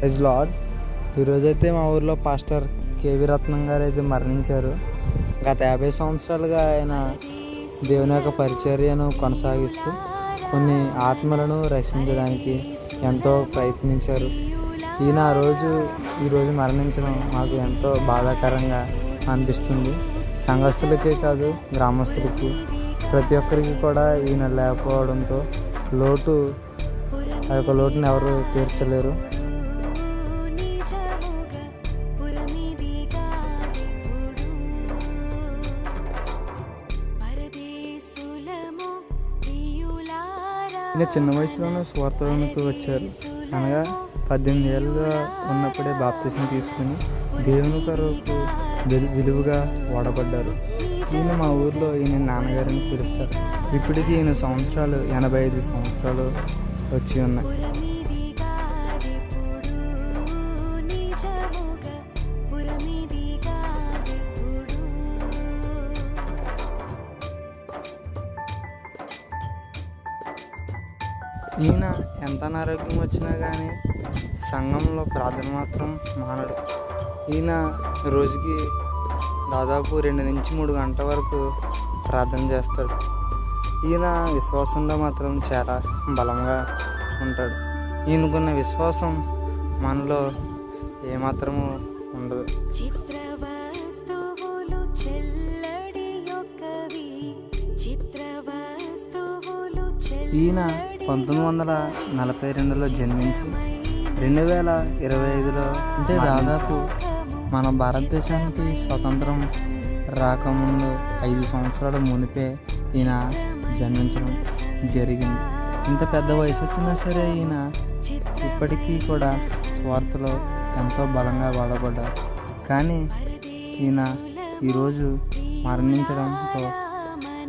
Praise lord. ఈరోజైతే మా ఊర్లో పాస్టర్ కేవీ రత్నం గారు అయితే మరణించారు. గత 50 సంవత్సరాలుగా ఆయన దేవుని యొక్క పరిచర్యను కొనసాగిస్తూ కొన్ని ఆత్మలను రక్షించడానికి ఎంతో ప్రయత్నించారు. ఈయన ఈరోజు మరణించడం మాకు ఎంతో బాధాకరంగా అనిపిస్తుంది. సంఘస్థులకే కాదు, గ్రామస్తులకి, ప్రతి ఒక్కరికి కూడా ఈయన లేకపోవడంతో ఆ యొక్క లోటుని ఎవరు తీర్చలేరు. ఈయన చిన్న వయసులోనే స్వార్థంతో వచ్చారు. అనగా 18 ఏళ్ళుగా ఉన్నప్పుడే బాప్తిస్మం తీసుకుని దేవుని కొరకు విలువగా వాడబడ్డారు. ఈయన మా ఊర్లో ఈయన నాన్నగారిని పిలుస్తారు. ఇప్పటికీ ఈయన 85 సంవత్సరాలు వచ్చి ఉన్నాయి. ఈయన ఎంత అనారోగ్యం వచ్చినా కానీ సంఘంలో ప్రార్థన మాత్రం మానడు. ఈయన రోజుకి దాదాపు 2 నుంచి 3 గంటల వరకు ప్రార్థన చేస్తాడు. ఈయన విశ్వాసంలో మాత్రం చాలా బలంగా ఉంటాడు. ఈయనకున్న విశ్వాసం మనలో ఏమాత్రము ఉండదు. ఈయన 1942లో జన్మించి 2025లో అంటే దాదాపు మన భారతదేశానికి స్వతంత్రం రాకముందు 5 సంవత్సరాల మునిపే ఈయన జన్మించడం జరిగింది. ఇంత పెద్ద వయసు వచ్చినా సరే ఈయన ఇప్పటికీ కూడా స్వార్థలో ఎంతో బలంగా వాడబడ్డారు. కానీ ఈయన ఈరోజు మరణించడంతో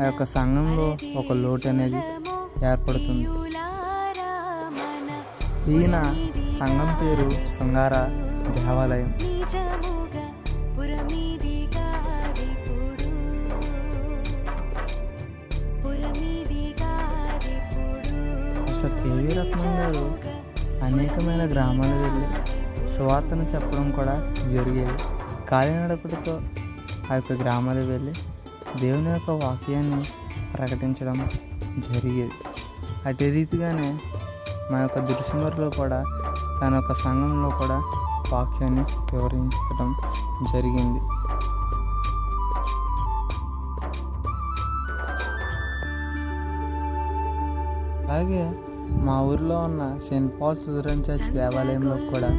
ఆ యొక్క సంఘంలో ఒక లోటు అనేది ఏర్పడుతుంది. ఈయన సంఘం పేరు శృంగార దేవాలయం. కేవీ రత్నం గారు అనేకమైన గ్రామాలు వెళ్ళి సువార్తను చెప్పడం కూడా జరిగేది. కాలినడకలతో ఆ యొక్క గ్రామాలు వెళ్ళి దేవుని యొక్క వాక్యాన్ని ప్రకటించడం జరిగేది. అదే రీతిగానే మా యొక్క దుర్సిమరిలో కూడా తన యొక్క సంఘంలో కూడా వాక్యాన్ని వివరించడం జరిగింది. అలాగే మా ఊరిలో ఉన్న సెయింట్ పాల్స్ లూథరన్ చర్చ్ దేవాలయంలో కూడా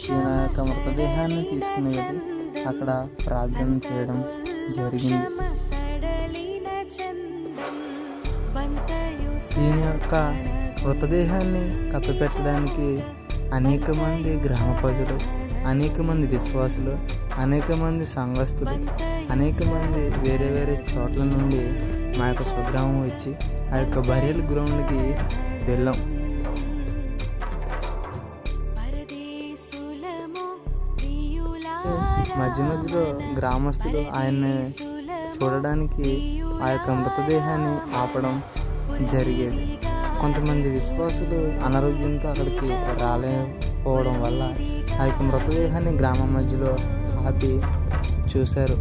ఈయన యొక్క మృతదేహాన్ని తీసుకుని వెళ్ళి అక్కడ ప్రార్థన చేయడం జరిగింది. ఈయన యొక్క మృతదేహాన్ని కప్పిపెట్టడానికి అనేక మంది గ్రామ ప్రజలు, అనేక మంది విశ్వాసులు, అనేక మంది సంఘస్థులు, అనేక మంది వేరే వేరే చోట్ల నుండి మా యొక్క స్వగ్రామం వచ్చి ఆ యొక్క బరియల్ గ్రౌండ్కి వెళ్ళాం. మధ్యలో గ్రామస్తులు ఆయన్ని చూడడానికి ఆ యొక్క మృతదేహాన్ని ఆపడం జరిగేది. కొంతమంది విశ్వాసులు అనారోగ్యంతో అక్కడికి రాలేకపోవడం వల్ల ఆ యొక్క మృతదేహాన్ని గ్రామం మధ్యలో ఆపి చూశారు.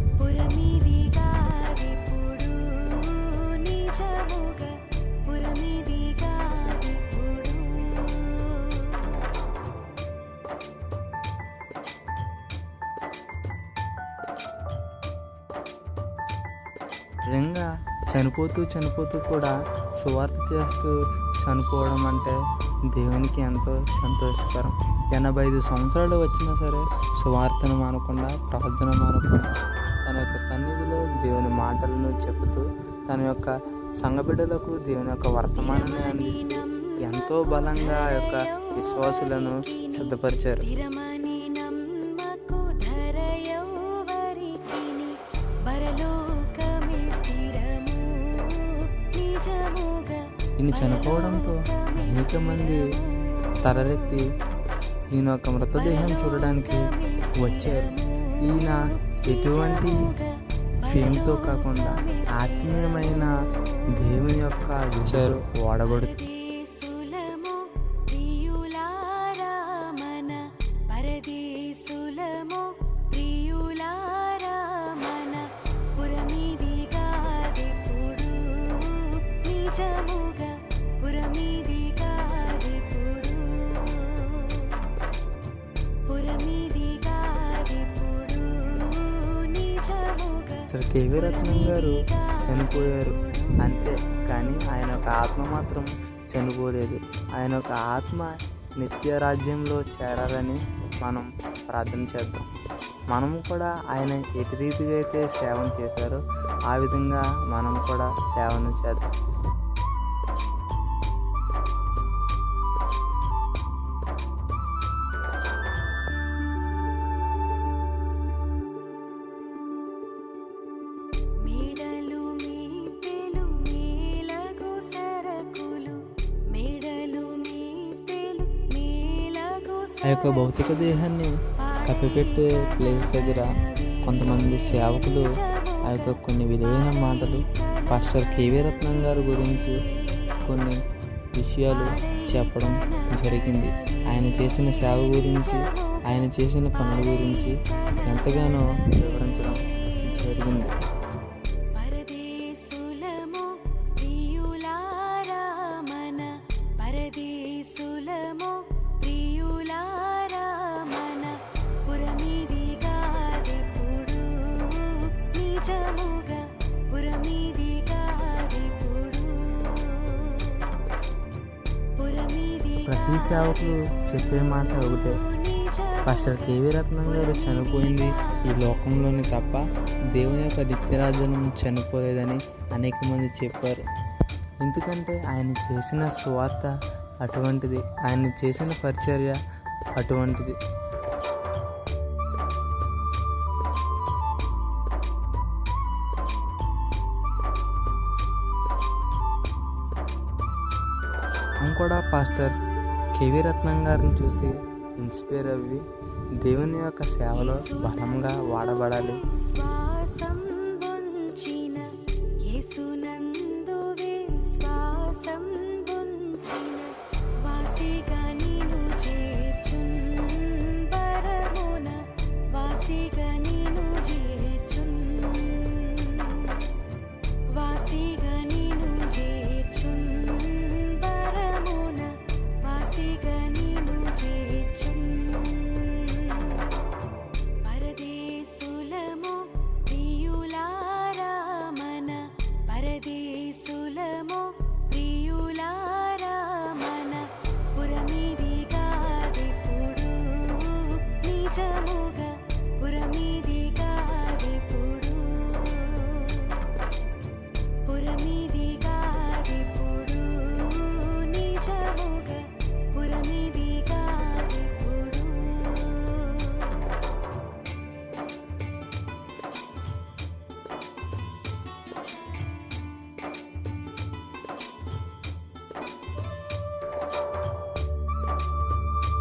నిజంగా చనిపోతూ కూడా సువార్త చేస్తూ చనిపోవడం అంటే దేవునికి ఎంతో సంతోషకరం. 85 సంవత్సరాలు వచ్చినా సరే సువార్తను మానకుండా, ప్రార్థన మానకుండా తన యొక్క సన్నిధిలో దేవుని మాటలను చెబుతూ తన యొక్క సంఘబిడ్డలకు దేవుని యొక్క వర్తమానాన్ని అందిస్తూ ఎంతో బలంగా ఆ యొక్క విశ్వాసులను సిద్ధపరిచారు. ఈయన చనిపోవడంతో అనేక మంది తలరెత్తి ఈయన యొక్క మృతదేహం చూడడానికి వచ్చారు. ఈయన ఎటువంటి ఫేమ్తో కాకుండా ఆత్మీయమైన దేవుని యొక్క విచారు వాడబడుతుంది. పాస్టర్ కేవీ రత్నం గారు చనిపోయారు అంతే, కానీ ఆయన యొక్క ఆత్మ మాత్రం చనిపోలేదు. ఆయన యొక్క ఆత్మ నిత్య రాజ్యంలో చేరాలని మనం ప్రార్థన చేద్దాం. మనము కూడా ఆయన ఎటు రీతిగా అయితే సేవను చేశారో ఆ విధంగా మనం కూడా సేవను చేద్దాం. ఆ యొక్క భౌతిక దేహాన్ని కప్పిపెట్టే ప్లేస్ దగ్గర కొంతమంది సేవకులు ఆ యొక్క కొన్ని విలువైన మాటలు పాస్టర్ కేవీ రత్నం గారి గురించి కొన్ని విషయాలు చెప్పడం జరిగింది. ఆయన చేసిన సేవ గురించి, ఆయన చేసిన పనుల గురించి ఎంతగానో వివరించడం జరిగింది. ప్రతి సేవకులు చెప్పే మాట ఒకటే, పాస్టర్ కేవీ రత్నం గారు చనిపోయింది ఈ లోకంలోనే తప్ప దేవుని యొక్క నిత్యరాజ్యం చనిపోలేదని అనేక మంది చెప్పారు. ఎందుకంటే ఆయన చేసిన సువార్త అటువంటిది, ఆయన చేసిన పరిచర్య అటువంటిది. మనం కూడా పాస్టర్ కేవీ రత్నం గారిని చూసి ఇన్స్పైర్ అవ్వి దేవుని యొక్క సేవలో బలంగా వాడబడాలి.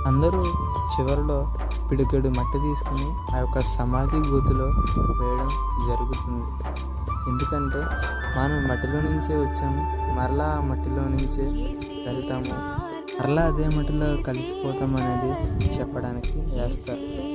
అందరూ చివరిలో పిడికెడు మట్టి తీసుకుని ఆ యొక్క సమాధి గోతిలో వేయడం జరుగుతుంది. ఎందుకంటే మనం మట్టిలో నుంచే వచ్చాము, మరలా ఆ మట్టిలో నుంచే వెళ్తాము, మరలా అదే మట్టిలో కలిసిపోతాం అనేది చెప్పడానికి వేస్తారు.